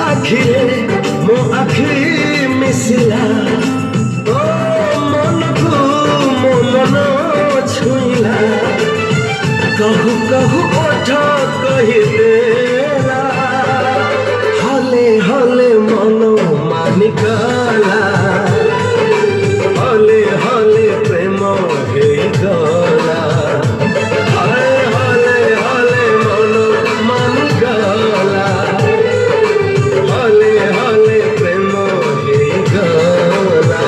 आखिरे मो आखि मिसिला तो मनकु मो मन छुइला कहु कहु ओठ कहिदेला हले हले मन मानिकला हले हले प्रेम हेगला हले हले हले मन मानिकला हले हले प्रेम हेगला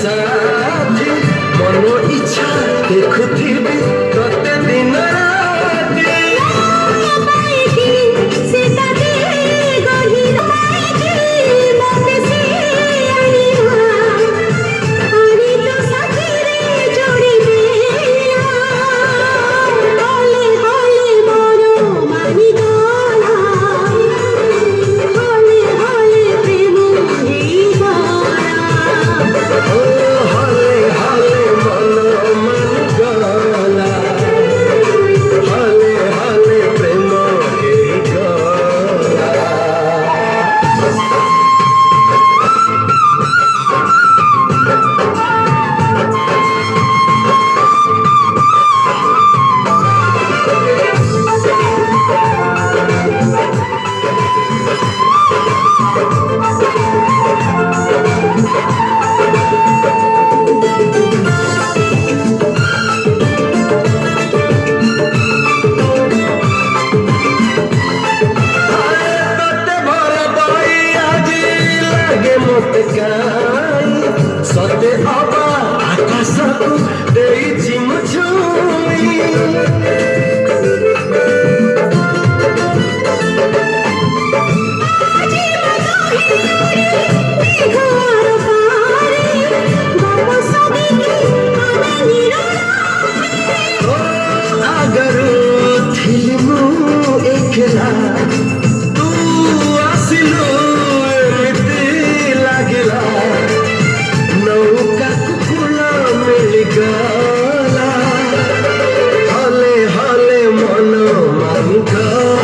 साथी मनो इच्छा देखुथिबी तते दिन राती सते अबा आकाशको देइछि म छुई अगर थिलि मु एकला तू आसिलो एमिति लागिला नौका कुकुल मिलिगला हले हले मन मानिगला